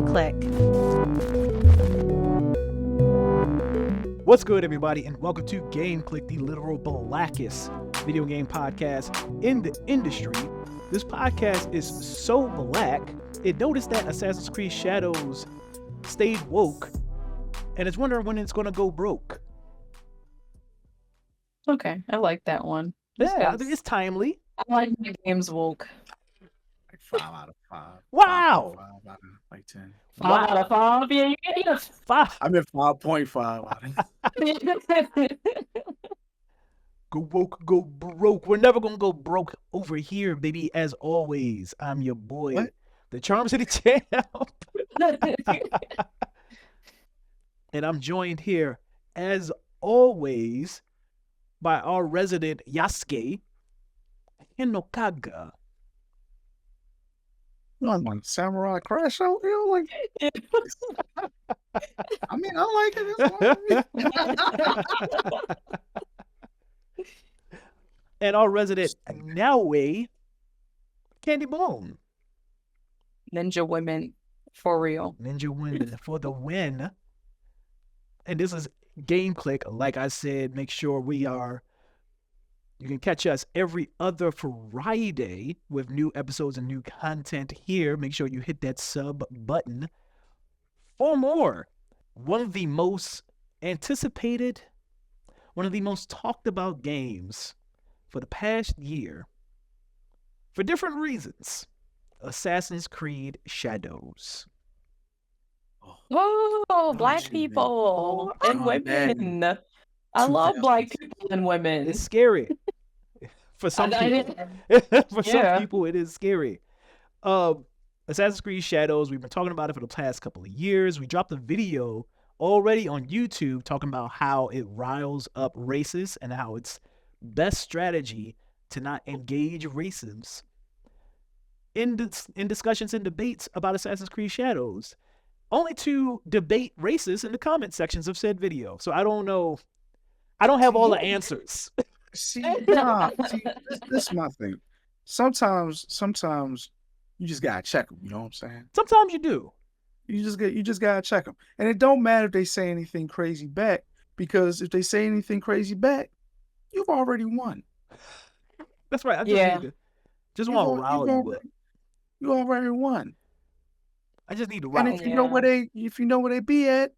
Game Clique. What's good, everybody, and welcome to Game Clique, the literal blackest video game podcast in the industry. This podcast is so black, it noticed that Assassin's Creed Shadows stayed woke, and it's wondering when it's going to go broke. Okay, I like that one. Yeah, I think it's timely. I like my games woke. Like 5 out of 5. Wow. 5 out of like 10. 5 out of 5. Yeah, you get a 5. I'm at 5.5 out of Go woke, go broke. We're never going to go broke over here, baby. As always, I'm your boy, What? the Charm City Champ. And I'm joined here, as always, by our resident Yasuke Hinokaga. I'm on Samurai Crash out here. Like, I mean, I like it. It's fine. And our resident Naue Candy Bone. Ninja women, for real. Ninja women for the win. And this is Game Clique. Like I said, make sure you can catch us every other Friday with new episodes and new content here. Make sure you hit that sub button for more. One of the most anticipated, one of the most talked about games for the past year, for different reasons, Assassin's Creed Shadows. Oh, black you, people and Oh, women. man. I love 2000s. black people and women. It's scary. For some people. For some people, it is scary. Assassin's Creed Shadows, we've been talking about it for the past couple of years. We dropped a video already on YouTube talking about how it riles up racists and how it's best strategy to not engage racists in discussions and debates about Assassin's Creed Shadows, only to debate racists in the comment sections of said video. So I don't know. I don't have all the answers. See, this is my thing. Sometimes you just gotta check them. You know what I'm saying? Sometimes you do. You just gotta check them, and it don't matter if they say anything crazy back, because if they say anything crazy back, you've already won. That's right. I just Yeah. need to just want to rile you up. You already won. I just need to And rile if you you know where they be at,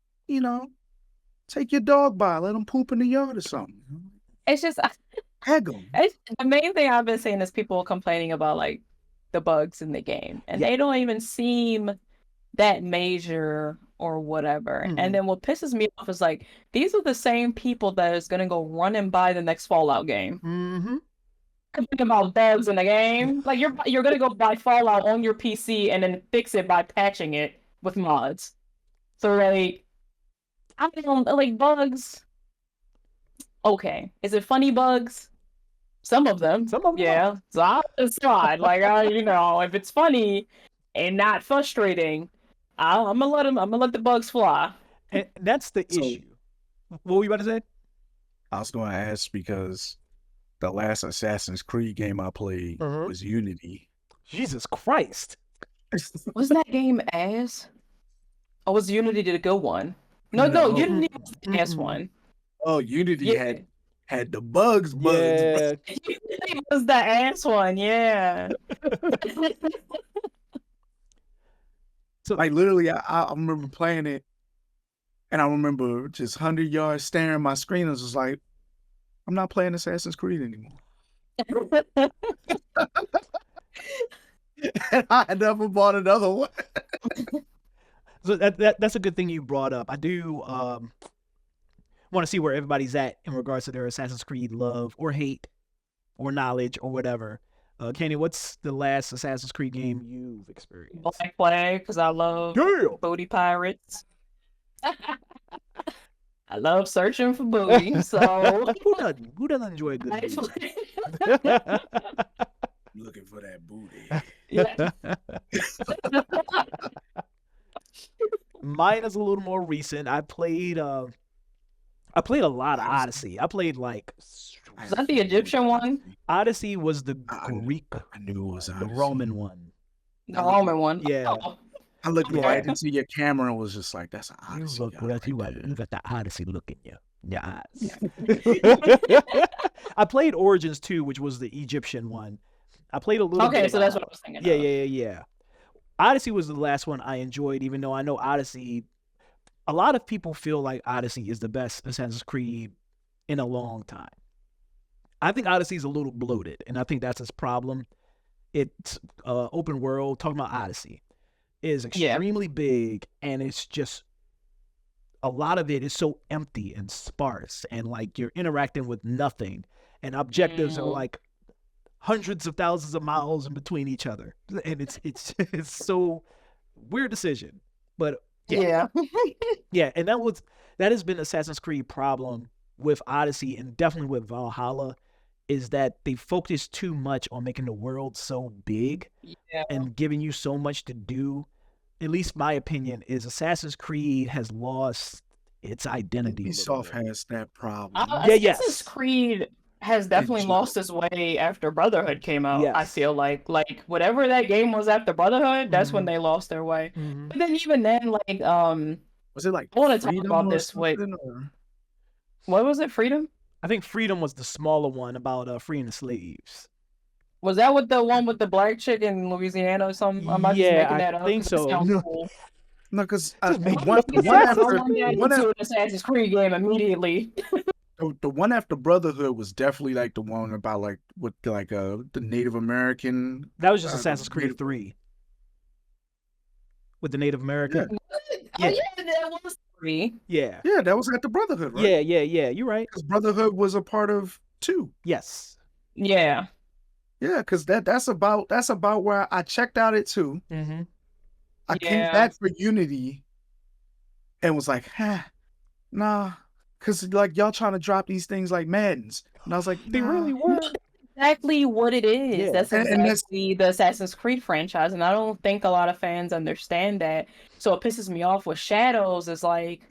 take your dog by, let them poop in the yard or something. It's just, Peg them. the main thing I've been seeing is people complaining about like the bugs in the game, and they don't even seem that major or whatever. Mhm. And then what pisses me off is like, these are the same people that is gonna go run and buy the next Fallout game. Mm-hmm. Complaining about bugs in the game. Like you're gonna go buy Fallout on your PC and then fix it by patching it with mods. So like, I don't like bugs. Okay, is it funny bugs? Some of them. Some of them Yeah. So it's fine. Like if it's funny and not frustrating, I'm gonna let the bugs fly. And that's the So- issue. What were you about to say? I was going to ask because the last Assassin's Creed game I played Mhm. was Unity. Jesus Christ. Wasn't that game ass? Or was Unity the good one? No, No. Unity was the ass Mm-mm. one. Oh, Unity Yeah. had the bugs. Yeah. Unity was the ass one, yeah. Like literally, I remember playing it, and I remember just 100 yards staring at my screen. I was just like, I'm not playing Assassin's Creed anymore. And I never bought another one. So that's a good thing you brought up. I do want to see where everybody's at in regards to their Assassin's Creed love or hate or knowledge or whatever. Kenny, what's the last Assassin's Creed game you've experienced? Black Flag, because I love Yeah. booty pirates. I love searching for booty, so Who doesn't enjoy a good movie? Looking for that booty. yeah. Mine is a little more recent. I played a lot of Odyssey. I played like Is that the Egyptian one? Odyssey was the I- Greek, I knew it was the Odyssey. Roman one. The Roman one. Yeah. Oh, I looked right into your camera and was just like, "That's an You Odyssey look, guy right you there." got that Odyssey look in your eyes. I played Origins 2, which was the Egyptian one. I played a little bit. Okay, so that's what I was thinking. Yeah. Odyssey was the last one I enjoyed, even though I know Odyssey. A lot of people feel like Odyssey is the best Assassin's Creed in a long time. I think Odyssey is a little bloated, and I think that's its problem. It's open world. Talking about Odyssey is extremely big, and it's just a lot of it is so empty and sparse, and like you're interacting with nothing, and objectives are like hundreds of thousands of miles in between each other, and it's so weird decision, but yeah, and that has been Assassin's Creed problem with Odyssey and definitely with Valhalla, is that they focus too much on making the world so big and giving you so much to do. At least my opinion is Assassin's Creed has lost its identity. Ubisoft has that problem. Assassin's Creed has definitely lost its way after Brotherhood came out. I feel like whatever that game was after Brotherhood, that's when they lost their way. But then even then, like was it like I want to talk about this with what was it? Freedom? I think Freedom was the smaller one about freeing the slaves. Was that with the one with the black chick in Louisiana or something? I'm not just making that up. I think so. Cool. No, because one after Assassin's Creed game immediately. The one after Brotherhood was definitely like the one about like with like the Native American. That was just Assassin's Creed 3 with the Native American. Yeah, that was 3. Yeah, that was at the Brotherhood, right? Yeah. You're right. Because Brotherhood was a part of 2. Yes. Yeah. Yeah, because that's about where I checked out at 2. Mm-hmm. I came back for Unity and was like, nah, because like y'all trying to drop these things like Maddens, and I was like, they really were. Exactly what it is. Yeah. That's exactly the Assassin's Creed franchise, and I don't think a lot of fans understand that. So it pisses me off with Shadows. Is like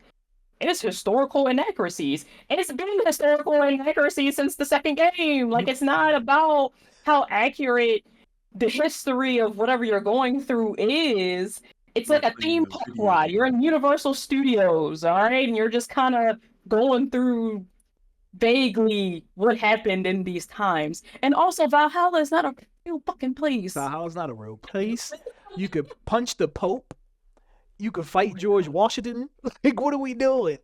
it's historical inaccuracies, and it's been historical inaccuracies since the second game. Like it's not about how accurate the history of whatever you're going through is. It's like a theme park ride. You're in Universal Studios, all right, and you're just kind of going through vaguely what happened in these times. And also, Valhalla is not a real fucking place. Valhalla's not a real place. You could punch the Pope. You could fight George Washington. Like, what are we doing?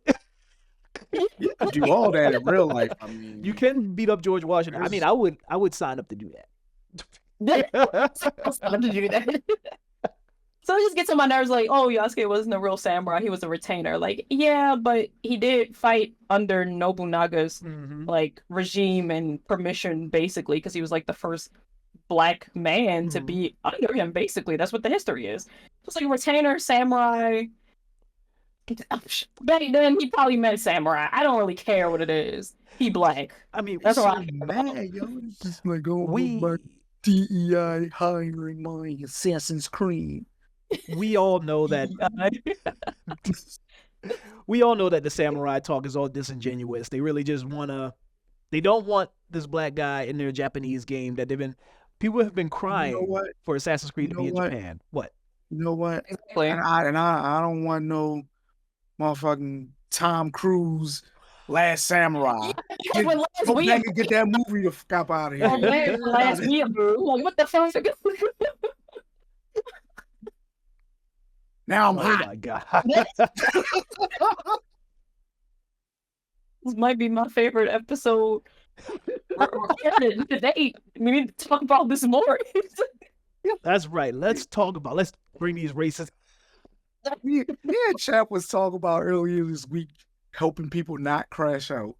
You could do all that in real life. I mean, you can beat up George Washington. I mean, I would sign up to do that. To do that. So it just gets on my nerves, like, oh, Yasuke wasn't a real samurai, he was a retainer. Like, yeah, but he did fight under Nobunaga's like regime and permission, basically, because he was like the first black man to be under him, basically. That's what the history is. It's like retainer, samurai. Back then, he probably meant samurai. I don't really care what it is. He black. I mean, that's all I'm mad, yo. Just like, oh, my DEI hiring my Assassin's Creed. We all know that. We all know that the samurai talk is all disingenuous. They really just they don't want this black guy in their Japanese game that people have been crying for Assassin's Creed to be in Japan. What? You know what? Exactly. And I don't want no motherfucking Tom Cruise Last Samurai. Go back and get that movie the fuck up out of here. Last Weeaboo. Like, what the fuck? Now I'm hot. Oh my god. This might be my favorite episode today. We need to talk about this more. That's right. Let's bring these races. Me and Chap was talking about earlier this week helping people not crash out.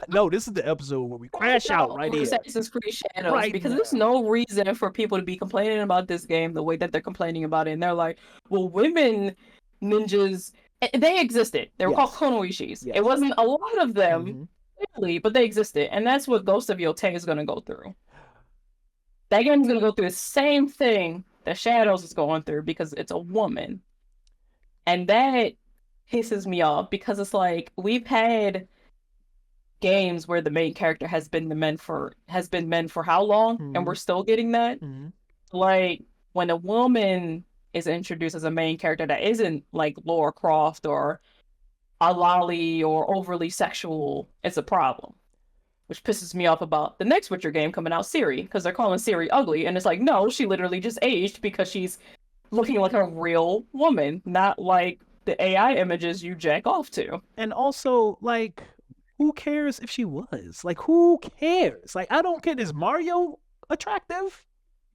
No, this is the episode where we crash out right here. Assassin's Creed Shadows, because there's no reason for people to be complaining about this game the way that they're complaining about it. And they're like, well, women ninjas, they existed. They were called Konoishis. It wasn't a lot of them, really, but they existed. And that's what Ghost of Yotei is going to go through. That game is going to go through the same thing that Shadows is going through because it's a woman. And that pisses me off because it's like we've had games where the main character has been men for how long, and we're still getting that. Like when a woman is introduced as a main character that isn't like Lara Croft or a lolly or overly sexual, it's a problem. Which pisses me off about the next Witcher game coming out, Ciri, because they're calling Ciri ugly, and it's like, no, she literally just aged because she's looking like a real woman, not like the AI images you jack off to. And also, like, who cares if she was? Like, who cares? Like, I don't care. Is Mario attractive?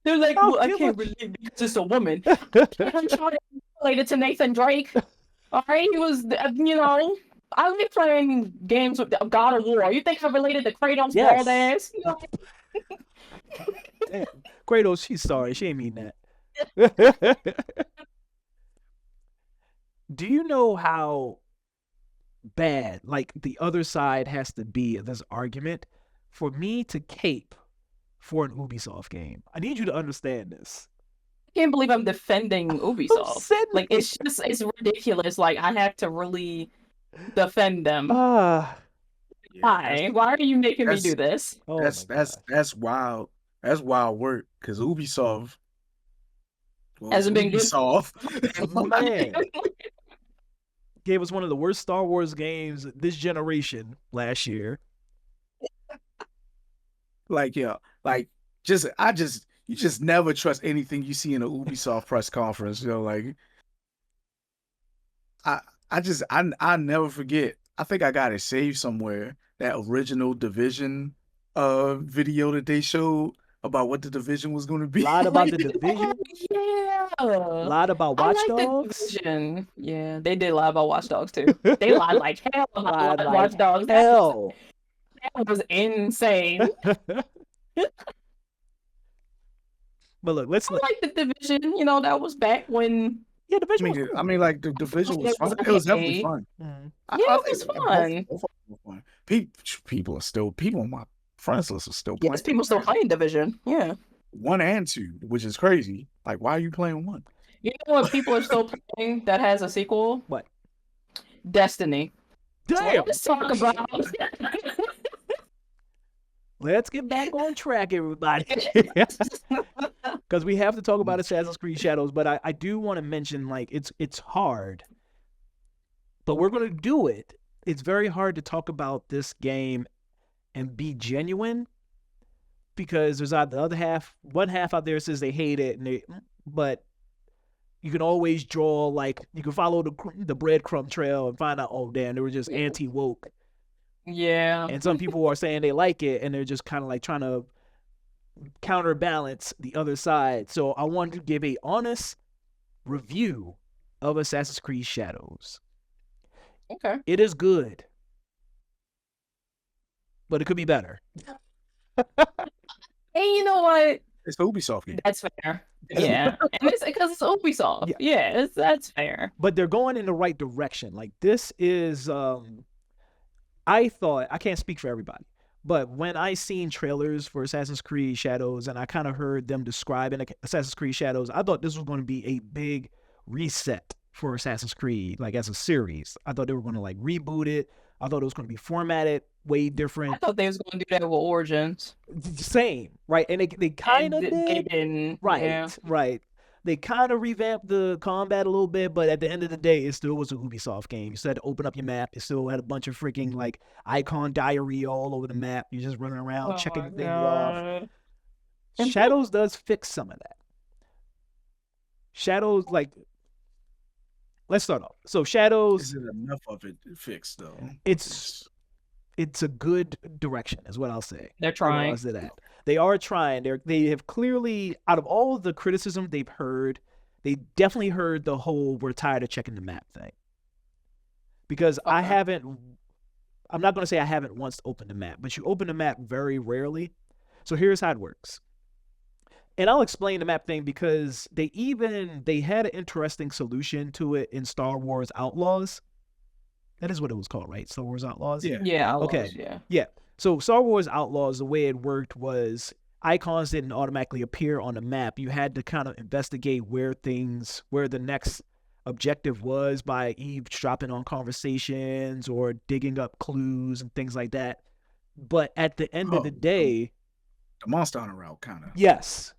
They're like, well, I can't believe because it's a woman. I'm trying to relate it to Nathan Drake. All right, he was, you know, I've been playing games with God of War. You think I related to Kratos' bald ass? You know? Damn. Kratos, she's sorry. She ain't mean that. Do you know how bad, like, the other side has to be in this argument for me to cape for an Ubisoft game? I need you to understand this. I can't believe I'm defending Ubisoft. Like, it's ridiculous. Like, I have to really defend them. Why? Why are you making me do this? That's wild. That's wild work because Ubisoft hasn't been Ubisoft. Man. Gave us one of the worst Star Wars games this generation last year. Like, yeah, like you just never trust anything you see in an Ubisoft press conference. You know, like I never forget. I think I got it saved somewhere. That original Division video that they showed about what the Division was going to be. Lied about the Division. Yeah. Lied about Watch Dogs. Yeah, they did lie about Watch Dogs too. They lied like hell about Watch Dogs. Hell. That was insane. But look, let's like the Division. You know, that was back when. Yeah, Division. I mean, like the Division was fun. It was definitely fun. Mm-hmm. It was fun. People on my friends list are still playing. Yes, people still playing Division. Yeah. 1 and 2, which is crazy. Like, why are you playing 1? You know what people are still playing that has a sequel? What? Destiny. Damn. Let's talk about. Let's get back on track, everybody. Because we have to talk about Assassin's Creed Shadows, but I do want to mention, like, it's hard. But we're going to do it. It's very hard to talk about this game and be genuine because there's the other half, one half out there says they hate it, but you can always draw, like, you can follow the breadcrumb trail and find out, oh, damn, they were just anti-woke. Yeah. And some people are saying they like it, and they're just kind of like trying to counterbalance the other side. So I wanted to give a honest review of Assassin's Creed Shadows. Okay. It is good, but it could be better. Hey, you know what? It's the Ubisoft game. That's fair. Yeah. And it's because it's Ubisoft. Yeah, that's fair. But they're going in the right direction. Like, this is I thought, I can't speak for everybody, but when I seen trailers for Assassin's Creed Shadows and I kind of heard them describing Assassin's Creed Shadows, I thought this was going to be a big reset for Assassin's Creed, like, as a series. I thought they were going to, like, reboot it. I thought it was going to be formatted way different. I thought they was going to do that with Origins. Same, right? And they kind of did. Right, yeah. Right. They kind of revamped the combat a little bit, but at the end of the day, it still was a Ubisoft game. You still had to open up your map. It still had a bunch of freaking, like, icon diarrhea all over the map. You're just running around checking things off. Shadows does fix some of that. Shadows, like, let's start off. So Shadows, is it enough of it fixed though? It's a good direction, is what I'll say. They're trying. They are trying. They have clearly, out of all of the criticism they've heard, they definitely heard the whole "we're tired of checking the map" thing. Because I'm not going to say I haven't once opened the map, but you open the map very rarely. So here's how it works. And I'll explain the map thing because they had an interesting solution to it in Star Wars Outlaws. That is what it was called, right? Star Wars Outlaws? Yeah. Outlaws, okay. Yeah. So Star Wars Outlaws, the way it worked was icons didn't automatically appear on the map. You had to kind of investigate where the next objective was by eavesdropping on conversations or digging up clues and things like that. But at the end of the day, the Monster Hunter route, kind of. Yes.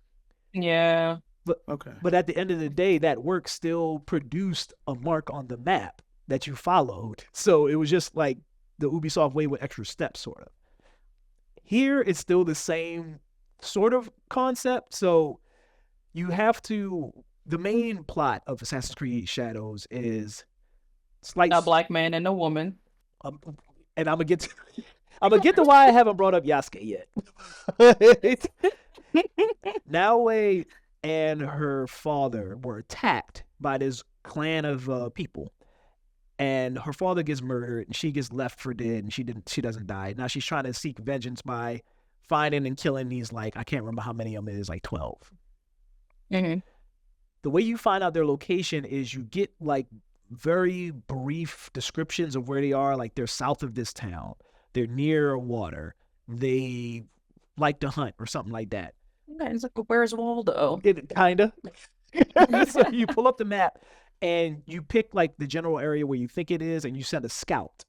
Yeah. But at the end of the day, that work still produced a mark on the map that you followed. So it was just like the Ubisoft way with extra steps, sort of. Here, it's still the same sort of concept. So you have to. The main plot of Assassin's Creed Shadows is a black man and a woman. And I'm gonna get to why I haven't brought up Yasuke yet. Naoe and her father were attacked by this clan of people, and her father gets murdered, and she gets left for dead, and she doesn't die. Now she's trying to seek vengeance by finding and killing these, like, I can't remember how many of them it is, like 12. Mm-hmm. The way you find out their location is you get like very brief descriptions of where they are. Like, they're south of this town, they're near water, they like to hunt or something like that. It's like, where's Waldo? It kinda. So you pull up the map and you pick like the general area where you think it is, and you send a scout,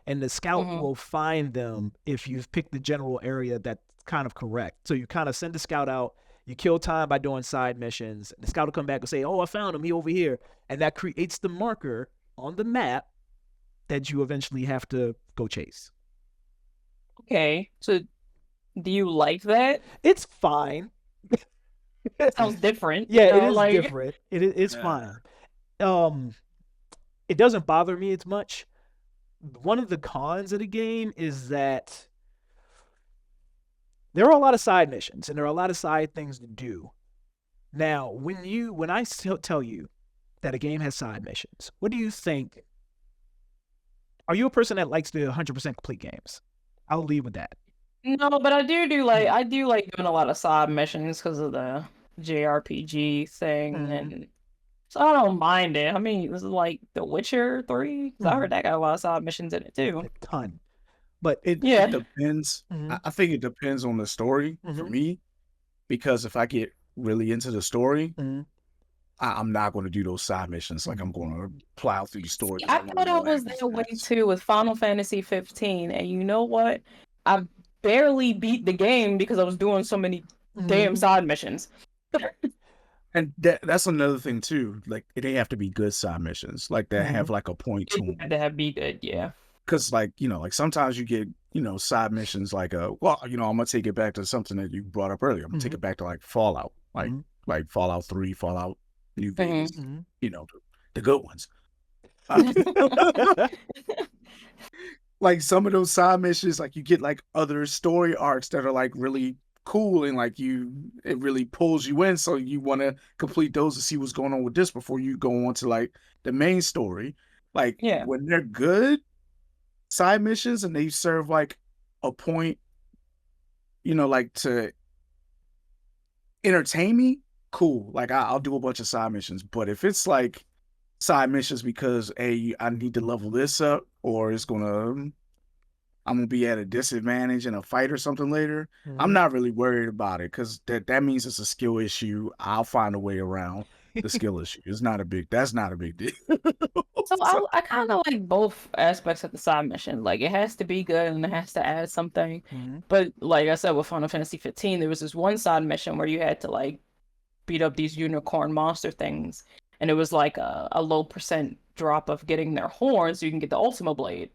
and the scout will find them if you've picked the general area that's kind of correct. So you kind of send the scout out, you kill time by doing side missions, the scout will come back and say, oh, I found him, he over here, and that creates the marker on the map that you eventually have to go chase. Okay, so do you like that? It's fine. It sounds different. Yeah, it is different. It's fine. It doesn't bother me as much. One of the cons of the game is that there are a lot of side missions and there are a lot of side things to do. Now, when I tell you that a game has side missions, what do you think? Are you a person that likes the 100% complete games? I'll leave with that. No, but I do like doing a lot of side missions because of the JRPG thing, and so I don't mind it. I mean, this is like The Witcher 3. I heard that got a lot of side missions in it too. A ton. But it depends. I think it depends on the story for me, because if I get really into the story, I'm not going to do those side missions. Like, I'm going to plow through the story. I thought I was that way too with Final Fantasy 15, and you know what? I barely beat the game because I was doing so many damn side missions. And that's another thing too. Like, they have to be good side missions. Like, they have like a point to them. They have to be good, yeah. Because, like, like sometimes you get, side missions like, I'm gonna take it back to something that you brought up earlier. I'm gonna take it back to like Fallout, like Fallout 3, Fallout New Vegas, the good ones. Like, some of those side missions, like, you get like other story arcs that are like really cool, and like it really pulls you in, so you want to complete those to see what's going on with this before you go on to like the main story. Like, when they're good side missions and they serve like a point, like to entertain me, cool. Like, I'll do a bunch of side missions. But if it's like side missions because I need to level this up, or I'm gonna be at a disadvantage in a fight or something later, I'm not really worried about it, because that means it's a skill issue. I'll find a way around the skill issue. That's not a big deal. So I kind of like both aspects of the side mission. Like, it has to be good and it has to add something. But like I said, with Final Fantasy 15, there was this one side mission where you had to like beat up these unicorn monster things, and it was like a low percent drop of getting their horn so you can get the Ultima Blade.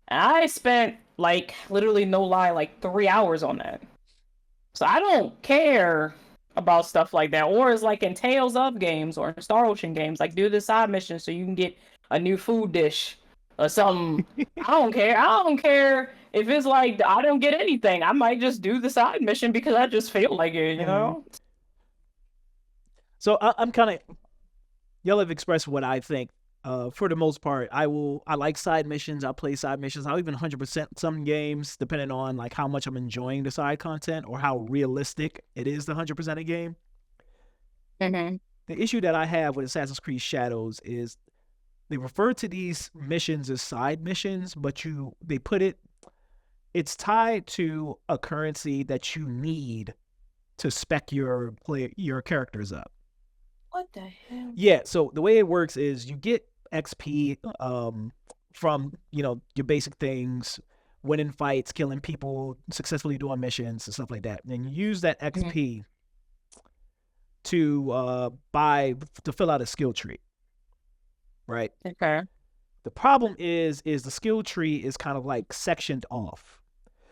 And I spent, like, literally, no lie, like 3 hours on that. So I don't care about stuff like that. Or it's like in Tales of games or in Star Ocean games, like, do the side mission so you can get a new food dish or something. I don't care. I don't care if it's like I don't get anything. I might just do the side mission because I just feel like it, you know? So I'm kind of... Y'all have expressed what I think. For the most part, I like side missions. I'll play side missions. I'll even 100% some games, depending on like how much I'm enjoying the side content or how realistic it is, the 100% a game. The issue that I have with Assassin's Creed Shadows is they refer to these missions as side missions, but it's tied to a currency that you need to spec your characters up. What the hell? Yeah, so the way it works is you get XP from, your basic things, winning fights, killing people, successfully doing missions and stuff like that. And you use that XP to fill out a skill tree, right? Okay. The problem is the skill tree is kind of like sectioned off.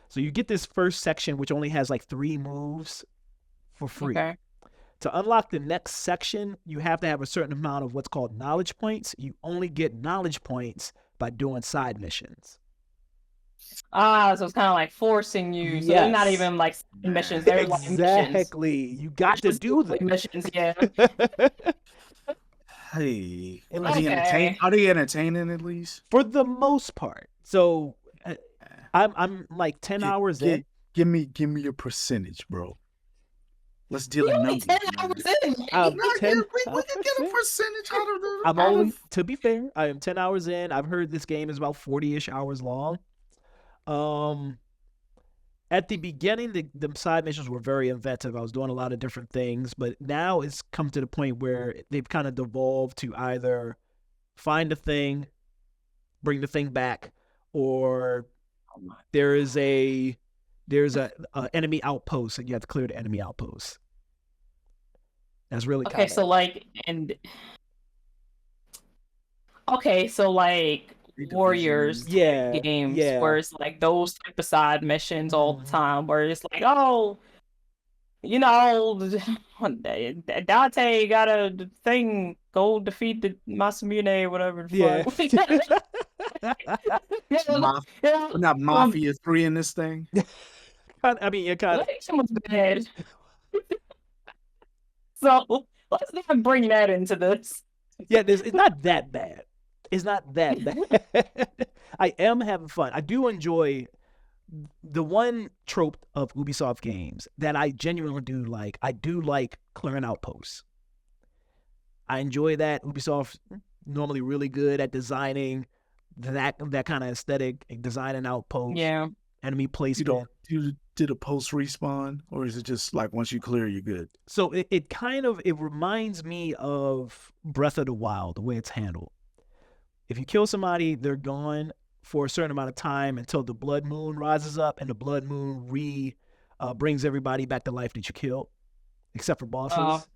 So you get this first section, which only has like 3 moves for free. Okay. To unlock the next section, you have to have a certain amount of what's called knowledge points. You only get knowledge points by doing side missions. So it's kind of like forcing you. So they're not even like missions. They're like missions. Exactly. You got to do them. Missions, yeah. Hey, Okay. are they entertaining at least? For the most part. So I'm like 10 hours in. Give me a percentage, bro. Let's deal in numbers. 10 hours in. We can get a percentage out of to be fair, I am 10 hours in. I've heard this game is about 40-ish hours long. At the beginning, the side missions were very inventive. I was doing a lot of different things, but now it's come to the point where they've kind of devolved to either find a thing, bring the thing back, or there's a enemy outpost and you have to clear the enemy outpost. That's really okay. So like Warriors games where it's like those type of side missions all the time, where it's like, oh, you know, Dante got a thing, go defeat the Masamune, whatever. Not Mafia 3 in this thing. I mean, it kind of was bad. So let's not bring that into this. Yeah, it's not that bad. It's not that bad. I am having fun. I do enjoy the one trope of Ubisoft games that I genuinely do like. I do like clearing outposts. I enjoy that. Ubisoft normally really good at designing that kind of aesthetic, designing outposts. Yeah. Enemy placement. Did a post respawn, or is it just like once you clear, you're good? So it reminds me of Breath of the Wild, the way it's handled. If you kill somebody, they're gone for a certain amount of time until the blood moon rises up, and the blood moon brings everybody back to life that you killed, except for bosses.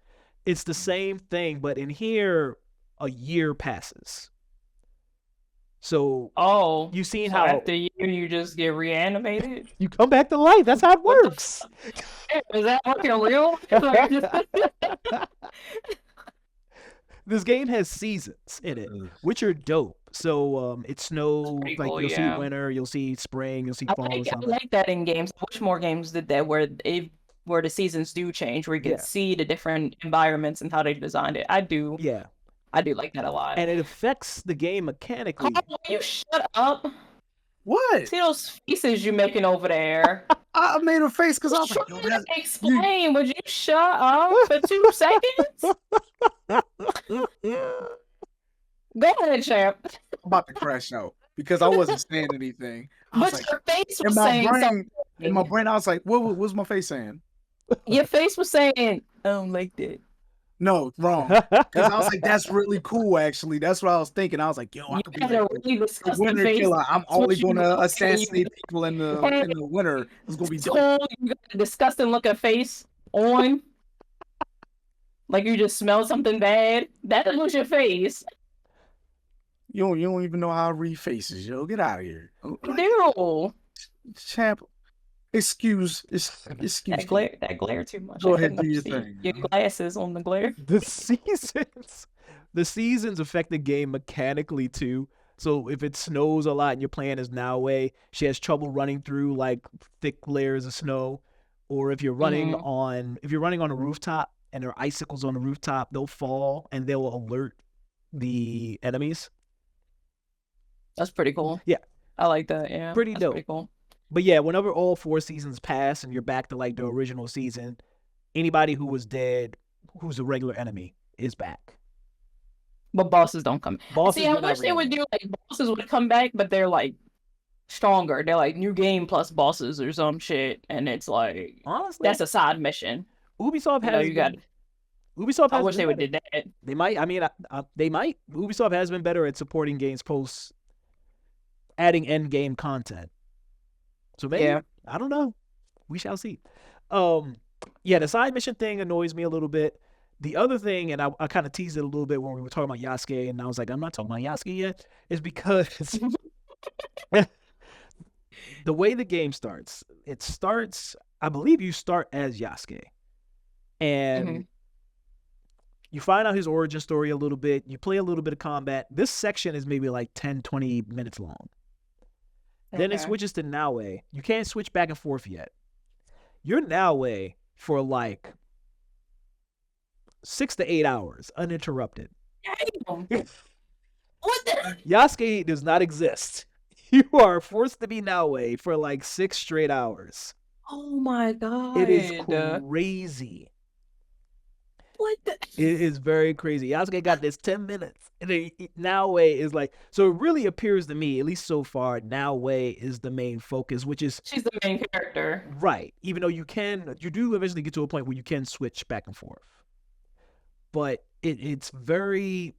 It's the same thing, but in here, a year passes. So you've seen how after a year you just get reanimated? You come back to life. That's how it works. Is that fucking real? This game has seasons in it, which are dope. So it snows, like you'll see winter, you'll see spring, you'll see fall. I like that in games. I wish more games did that, where the seasons do change, where you can see the different environments and how they designed it. I do. Yeah. I do like that a lot. And it affects the game mechanically. Will you shut up? What? See those faces you making over there? I made a face because I was trying to explain. Would you shut up for 2 seconds? Go ahead, champ. I'm about to crash out because I wasn't saying anything. But your face was saying something. In my brain, I was like, what was my face saying? Your face was saying, I don't like that. No, wrong. Because I was like, that's really cool, actually. That's what I was thinking. I was like, yo, I could be like a winter killer. I'm only going to assassinate people in the winter. It's going to be dope. You got a disgusting looking face on. Like you just smell something bad. That was your face. You don't even know how I read faces, yo. Get out of here. No. Champ. Excuse that glare too much. Go ahead, do your thing. Your glasses on the glare. The seasons affect the game mechanically too. So if it snows a lot and you're playing as Naoe, she has trouble running through like thick layers of snow. Or if you're running on a rooftop and there are icicles on the rooftop, they'll fall and they'll alert the enemies. That's pretty cool. Yeah. I like that, yeah. Pretty dope. Pretty cool. But yeah, whenever all 4 seasons pass and you're back to like the original season, anybody who was dead, who's a regular enemy, is back. But bosses don't come. Bosses I wish they would do like bosses would come back, but they're like stronger. They're like new game plus bosses or some shit, and it's like honestly that's a side mission. Ubisoft has. Ubisoft. I wish they would did that. They might. I mean, they might. Ubisoft has been better at supporting games post adding end game content. So maybe, I don't know. We shall see. Yeah, the side mission thing annoys me a little bit. The other thing, and I kind of teased it a little bit when we were talking about Yasuke, and I was like, I'm not talking about Yasuke yet, is because the way the game starts, it starts, I believe you start as Yasuke. And you find out his origin story a little bit. You play a little bit of combat. This section is maybe like 10, 20 minutes long. Then it switches to Naoe. You can't switch back and forth yet. You're Naoe for like 6 to 8 hours, uninterrupted. Damn. What the? Yasuke does not exist. You are forced to be Naoe for like 6 straight hours. Oh my god. It is crazy. What the? It is very crazy. Yasuke got this 10 minutes. And then Naoe is like, so it really appears to me, at least so far, Naoe is the main focus, which is. She's the main character. Right. Even though you do eventually get to a point where you can switch back and forth. But it's very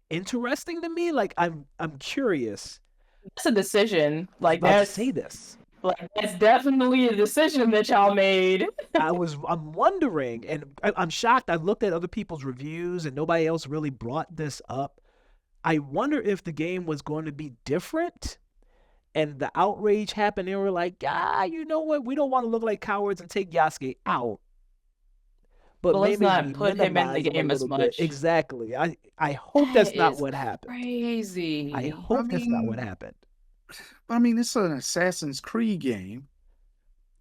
interesting to me. Like, I'm curious. That's a decision. Like, that's say this. Like, that's definitely a decision that y'all made. I'm wondering, and I'm shocked. I looked at other people's reviews and nobody else really brought this up. I wonder if the game was going to be different and the outrage happened. They were like, you know what? We don't want to look like cowards and take Yasuke out. But well, maybe let's not put him in the game as much. Exactly. I hope that's not what happened. Crazy. I hope that's not what happened. I mean, it's an Assassin's Creed game.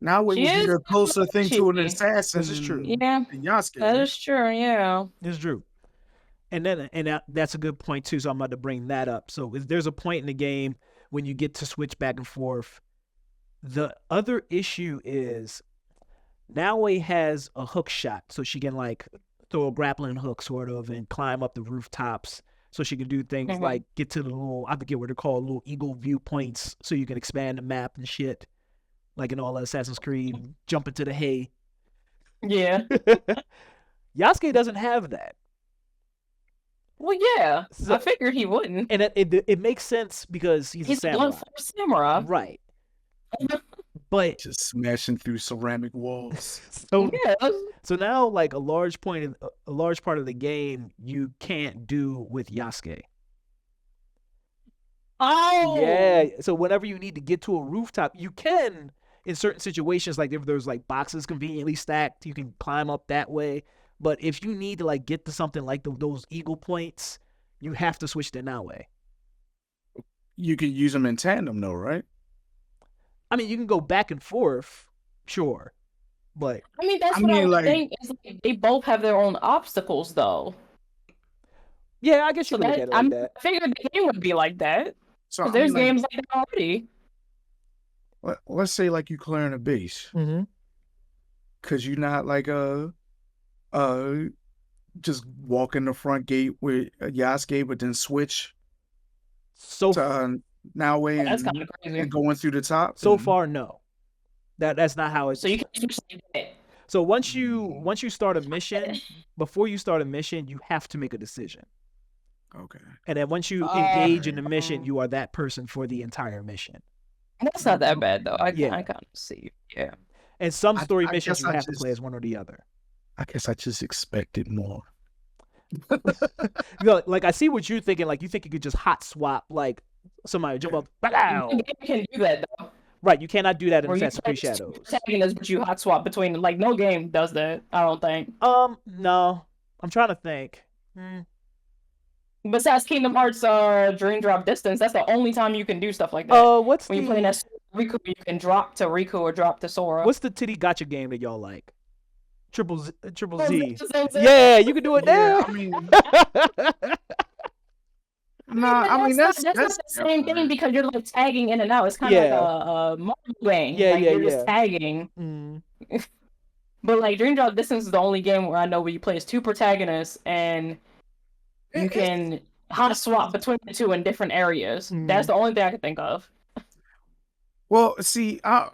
Now we would be a closer thing to an assassin. This is true. Yeah, Yasuke. that is true. Yeah, it's true. And that's a good point too. So I'm about to bring that up. So there's a point in the game when you get to switch back and forth. The other issue is Naoe has a hook shot, so she can like throw a grappling hook sort of and climb up the rooftops. So she can do things like get to the little, I forget what they're called, little eagle viewpoints, so you can expand the map and shit. Like in all Assassin's Creed, jump into the hay. Yeah. Yasuke doesn't have that. Well, yeah. So, I figured he wouldn't. And it makes sense because he's a samurai. Samurai. Right. But just smashing through ceramic walls. So now, like a large part of the game, you can't do with Yasuke. Oh, yeah. So whenever you need to get to a rooftop, you can in certain situations, like if there's like boxes conveniently stacked, you can climb up that way. But if you need to like get to something like those eagle points, you have to switch to Naoe. You can use them in tandem, though, right? I mean, you can go back and forth, sure, but I mean, that's what I think. Is like they both have their own obstacles, though. Yeah, I guess you can look at it like that. I figured the game would be like that. So there's games like that already. Let's say like you clearing a base, because you're not like just walk in the front gate with Yasuke, but then switch. So to, Naoe that's kind of crazy. And going through the top. So far, no. That's not how it's. So you can switch like that. So once you start a mission, before you start a mission, you have to make a decision. Okay. And then once you engage in the mission, you are that person for the entire mission. That's not that bad though. I kind of see. Yeah. And some story missions you have to play as one or the other. I guess I just expected more. Like I see what you're thinking. Like you think you could just hot swap, like somebody jump up. You can do that though. Right, you cannot do that in Assassin's Creed Shadows. Is what you hot swap between. Like no game does that. I don't think. No, I'm trying to think. Besides Kingdom Hearts, Dream Drop Distance, that's the only time you can do stuff like that. When you're playing as Riku, you can drop to Riku or drop to Sora. What's the titty gotcha game that y'all like? Triple Z. Yeah, you can do it now. Yeah, I mean, I mean that's not the same thing because you're like tagging in and out. It's kind of like a Mario game. You're just tagging. But like Dream Drop Distance is the only game where I know where you play as two protagonists and you can hot swap between the two in different areas. That's the only thing I can think of. Well, see, I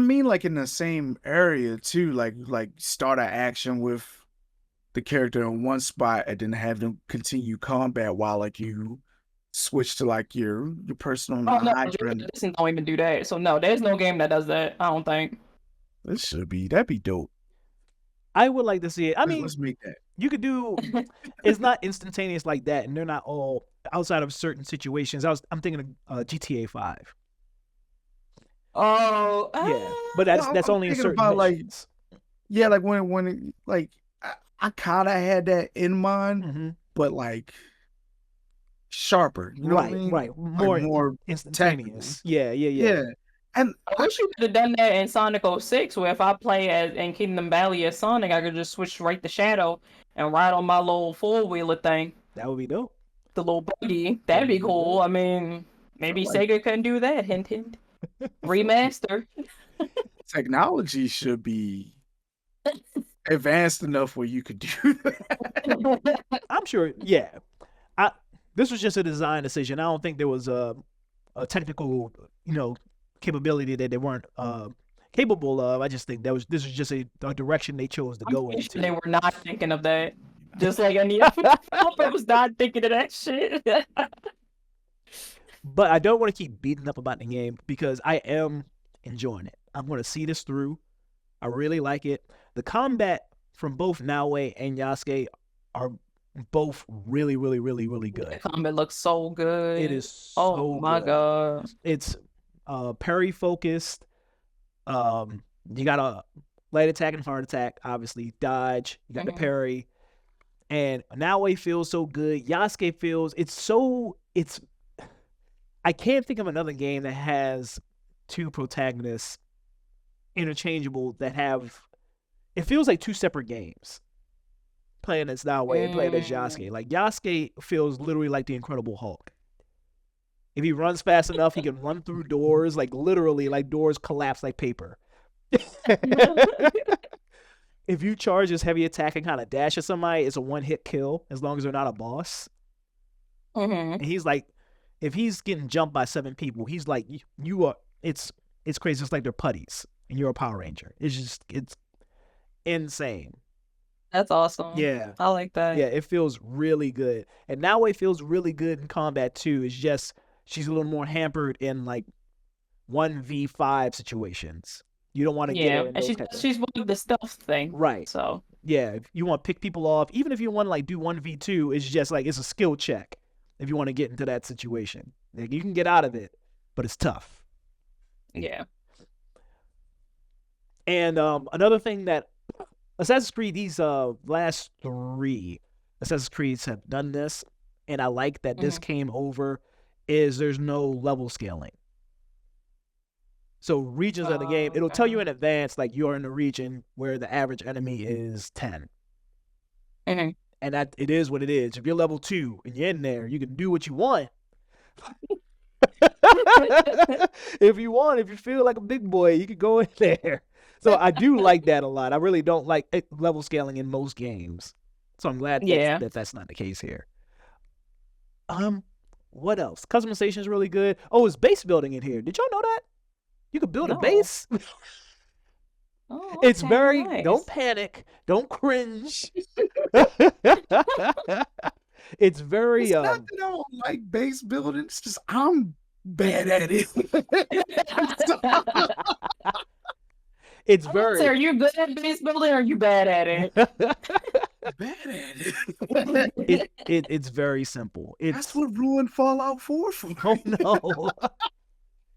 mean, like in the same area too, like start an action with the character in one spot and then have them continue combat while like you switch to like your personal. Oh no, Distance don't even do that. So no, there's no game that does that. I don't think. That'd be dope. I would like to see it. I mean, let's make that. You could do. It's not instantaneous like that, and they're not all outside of certain situations. I'm thinking of GTA 5. Oh, Yeah, but Well, that's I'm only in thinking certain about like, missions. yeah, like like I kind of had that in mind, Mm-hmm. but like sharper. You know what I Right, mean? right. Like More more tactical. instantaneous. Yeah, yeah, yeah. Yeah, and I wish you could have done that in Sonic 06, where if I play as in Kingdom Valley as Sonic, I could just switch right to Shadow and ride on my little four-wheeler thing, That would be dope. the little buggy. That That'd would be be dope. cool. I mean, I feel maybe like Sega couldn't do that. Hint, hint. Fuck you. Remaster. technology should be advanced enough where you could do that. I'm sure. Yeah. I. This was just a design decision. I don't think there was a technical, capability that they weren't capable of. I just think this was just a direction they chose to I'm go pretty sure into. they were not thinking of that. Just like any other developer was not thinking of that shit. But I don't want to keep beating up about the game because I am enjoying it. I'm going to see this through. I really like it. The combat from both Naoe and Yasuke are both really, really, really, really good. The combat looks so good. It is Oh so my good. god. It's parry focused. You got a light attack and hard attack, obviously. Dodge. You got the parry. And Naoe feels so good. Yasuke feels it's I can't think of another game that has two protagonists interchangeable that have it feels like two separate games. Playing as Naoe and playing as Yasuke. Like Yasuke feels literally like the Incredible Hulk. If he runs fast enough, he can run through doors, like literally, like doors collapse like paper. If you charge his heavy attack and kind of dash at somebody, it's a one-hit kill as long as they're not a boss. And he's like, if he's getting jumped by 7 people, he's like, you are. It's crazy. It's like they're putties, and you're a Power Ranger. It's insane. That's awesome. Yeah, I like that. yeah. It feels really good, and now it feels really good in combat too. It's just she's a little more hampered in like 1v5 situations. You don't want to get her in and those she's one of the stealth thing. right. So Yeah, if you want to pick people off, even if you want to like do 1v2, it's just like it's a skill check if you want to get into that situation. Like you can get out of it, but it's tough. yeah. And another thing that Assassin's Creed, these last 3 Assassin's Creeds have done this, and I like that this came over, is there's no level scaling. So regions of the game, it'll tell you in advance, like you're in a region where the average enemy is 10. And that it is what it is. If you're level 2 and you're in there, you can do what you want. If you want, if you feel like a big boy, you could go in there. So I do like that a lot. I really don't like level scaling in most games. So I'm glad that's not the case here. What else? Customization is really good. Oh, it's base building in here. Did y'all know that? You could build a base. Oh, it's okay, very nice. Don't panic, don't cringe. It's very It's not that I don't like base building. It's just I'm bad at it. It's very. Are you good at base building or are you bad at it? Bad at it. It's very simple. That's what ruined Fallout 4 for me. Oh no.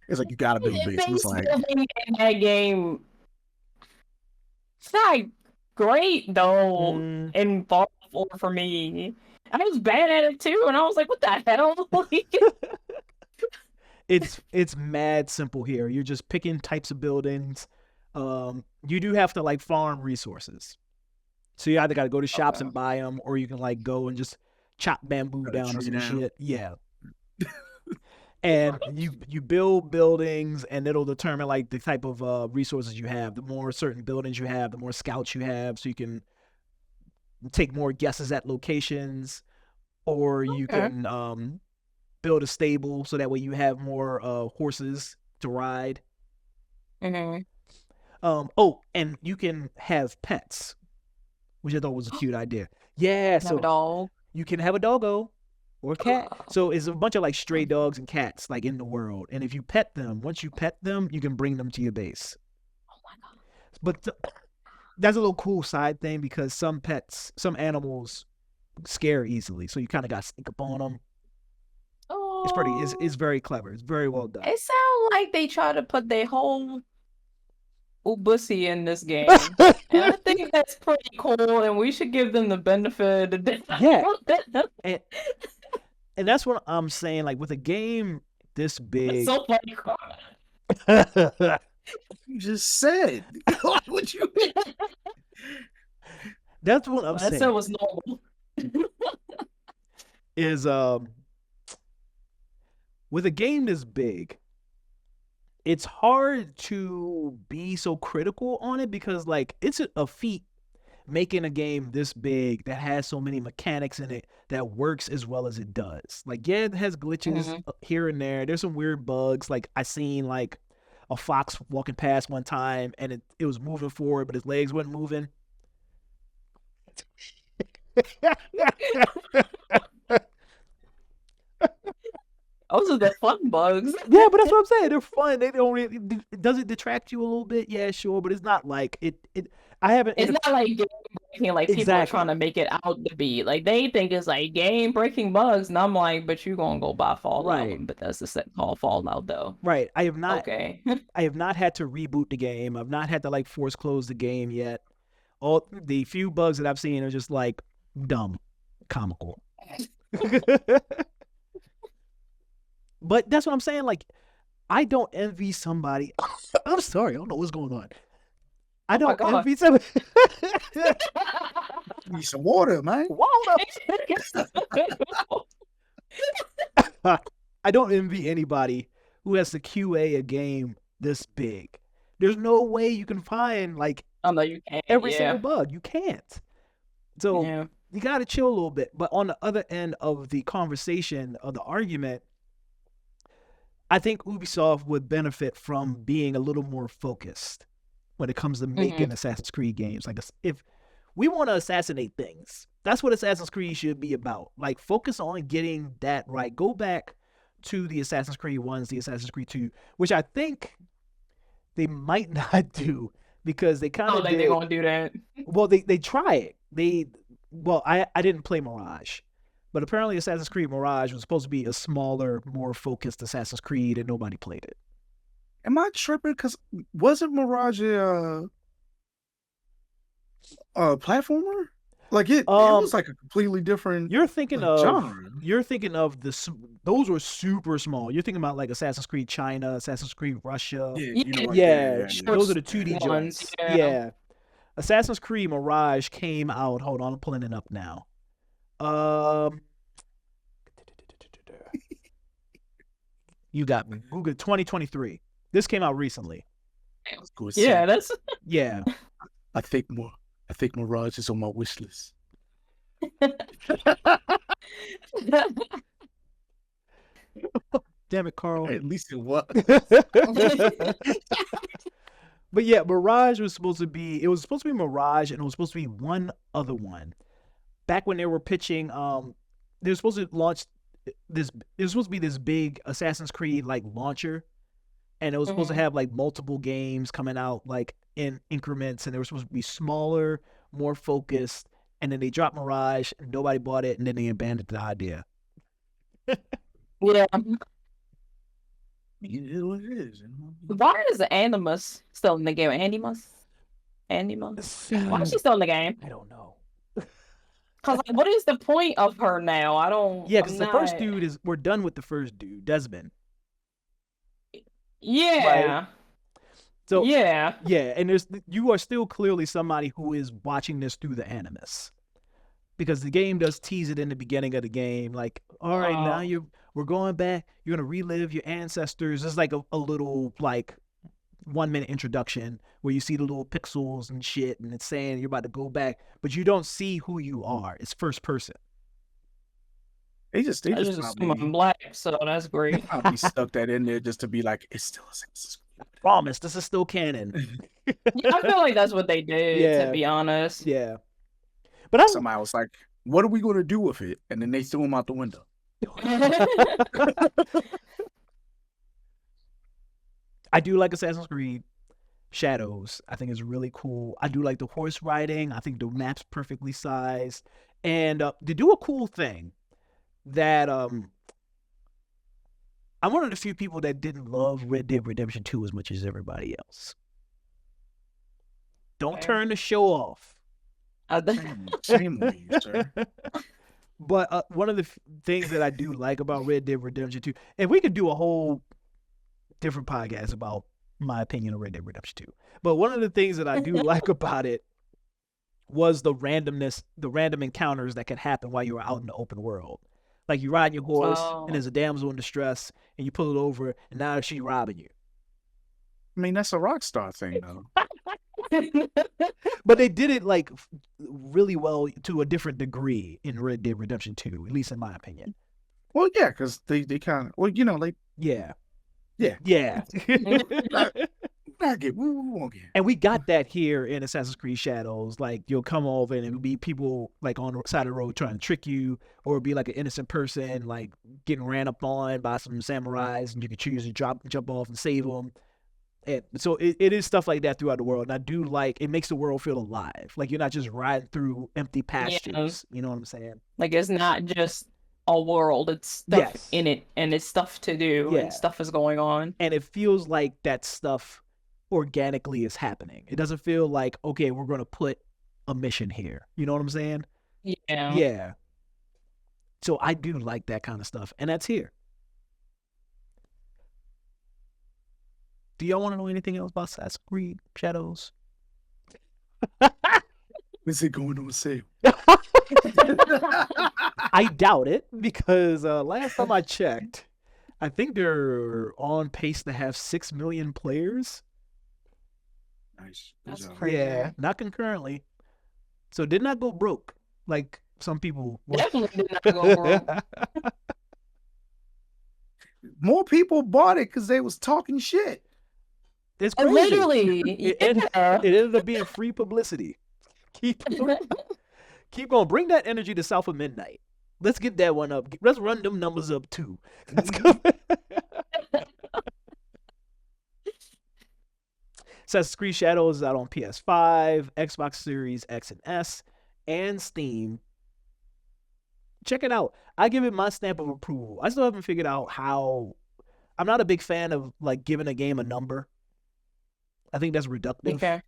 It's like you gotta build a base. It was like in that game. It's not great though in Fallout 4 for me. I was bad at it too, and I was like, "What the hell?" It's mad simple here. You're just picking types of buildings. You do have to like farm resources. So you either got to go to shops and buy them, or you can like go and just chop bamboo down or some shit. Yeah. And you build buildings, and it'll determine like the type of resources you have. The more certain buildings you have, the more scouts you have, so you can take more guesses at locations, or you can build a stable so that way you have more horses to ride. Oh, and you can have pets, which I thought was a cute idea. Yeah, so a dog. You can have a doggo or a cat. So it's a bunch of like stray dogs and cats like in the world. And if you pet them, once you pet them, you can bring them to your base. Oh my god. But that's a little cool side thing because some animals scare easily, so you kind of got to sneak up on them. Oh, It's very clever. It's very well done. it sounds like they try to put their whole Ubusi in this game. And I think that's pretty cool, and we should give them the benefit of the Yeah. doubt. And that's what I'm saying. Like with a game this big, So funny. You just said. What you? That's what I'm That saying. was normal. Is with a game this big, it's hard to be so critical on it because like it's a feat making a game this big that has so many mechanics in it that works as well as it does. Like, yeah, it has glitches here and there. There's some weird bugs. Like I seen like a fox walking past one time and it was moving forward, but his legs wasn't moving. Those are the fun bugs. Yeah, but that's what I'm saying. They're fun. They don't really. Does it detract you a little bit? Yeah, sure, but it's not like it. I haven't. It's not like game breaking, like people are trying to make it out to be. Like they think it's like game breaking bugs, and I'm like, but you gonna go buy Fallout? Right. But that's the set called Fallout, though. Right. I have not. Okay. I have not had to reboot the game. I've not had to like force close the game yet. All the few bugs that I've seen are just like dumb, comical. But that's what I'm saying. Like, I don't envy somebody. I'm sorry, I don't know what's going on. I don't envy somebody. Need some water, man. Water. I don't envy anybody who has to QA a game this big. There's no way you can find like you can't, every single bug. You can't. So you gotta chill a little bit. But on the other end of the conversation, of the argument, I think Ubisoft would benefit from being a little more focused when it comes to making Assassin's Creed games. Like, if we want to assassinate things, that's what Assassin's Creed should be about. Like, focus on getting that right. Go back to the Assassin's Creed 1s, the Assassin's Creed 2, which I think they might not do because they kind of think they're going to do that. Well, they try it. I didn't play Mirage. But apparently Assassin's Creed Mirage was supposed to be a smaller, more focused Assassin's Creed, and nobody played it. Am I tripping? Because wasn't Mirage a platformer? Like it was like a completely different. You're thinking of genre. You're thinking of those were super small. You're thinking about like Assassin's Creed China, Assassin's Creed Russia. Yeah. Those are the 2D ones. Yeah. Assassin's Creed Mirage came out. Hold on, I'm pulling it up now. You got me. Google 2023. This came out recently. Yeah, that's yeah. I think Mirage is on my wish list. Damn it, Carl. At least it was. But yeah, Mirage was supposed to be. It was supposed to be Mirage, and it was supposed to be one other one. Back when they were pitching, they were supposed to launch this. It was supposed to be this big Assassin's Creed like launcher, and it was supposed to have like multiple games coming out like in increments, and they were supposed to be smaller, more focused. And then they dropped Mirage, and nobody bought it, and then they abandoned the idea. Yeah. It is what it is. Why is the Animus still in the game? Animus? Why is she still in the game? I don't know. Cause like, what is the point of her now? I don't. Yeah, because the first dude is. We're done with the first dude, Desmond. Yeah. Right? So yeah, and you are still clearly somebody who is watching this through the Animus, because the game does tease it in the beginning of the game, like, all right, now we're going back, you're gonna relive your ancestors. It's like a little like 1 minute introduction where you see the little pixels and shit, and it's saying you're about to go back, but you don't see who you are. It's first person. They just I'm black, so that's great. I'll be stuck that in there just to be like, it's still Assassin's Creed. I promise, this is still canon. Yeah, I feel like that's what they did, to be honest. Yeah. But somebody was like, what are we going to do with it? And then they threw him out the window. I do like Assassin's Creed. Shadows, I think is really cool. I do like the horse riding. I think the map's perfectly sized, and they do a cool thing that I'm one of the few people that didn't love Red Dead Redemption 2 as much as everybody else. Don't turn the show off. Shame on you, sir. But one of the things that I do like about Red Dead Redemption 2, and we could do a whole different podcast about my opinion of Red Dead Redemption 2. But one of the things that I do like about it was the randomness, the random encounters that can happen while you're out in the open world. Like you ride your horse and there's a damsel in distress and you pull it over and now she's robbing you. I mean, that's a Rockstar thing, though. But they did it like really well to a different degree in Red Dead Redemption 2, at least in my opinion. Well, yeah, because they kind of, well, you know, like, yeah. we won't get. And we got that here in Assassin's Creed Shadows. Like you'll come over and it'll be people like on the side of the road trying to trick you, or it'll be like an innocent person like getting ran up on by some samurais, and you can choose to jump off and save them. And so it is stuff like that throughout the world. And I do like it makes the world feel alive. Like you're not just riding through empty pastures. You know what I'm saying? Like it's not just a world, it's stuff in it, and it's stuff to do, and stuff is going on. And it feels like that stuff organically is happening. It doesn't feel like, okay, we're going to put a mission here. You know what I'm saying? Yeah. So I do like that kind of stuff. And that's here. Do y'all want to know anything else about Assassin's Creed Shadows? Is it going on sale? I doubt it, because last time I checked, I think they're on pace to have 6 million players. Nice. That's crazy. Yeah, not concurrently. So it did not go broke like some people. Definitely did not go broke. More people bought it because they was talking shit. It's crazy. Literally, it ended up being free publicity. Keep going. Bring that energy to South of Midnight. Let's get that one up. Let's run them numbers up too. Let's go. Assassin's Creed Shadows is out on PS5, Xbox Series X and S, and Steam. Check it out. I give it my stamp of approval. I still haven't figured out how. I'm not a big fan of like giving a game a number. I think that's reductive. Okay.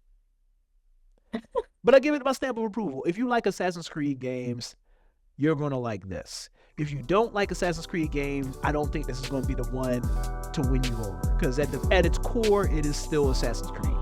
But I give it my stamp of approval. If you like Assassin's Creed games, you're going to like this. If you don't like Assassin's Creed games, I don't think this is going to be the one to win you over. Because at its core, it is still Assassin's Creed.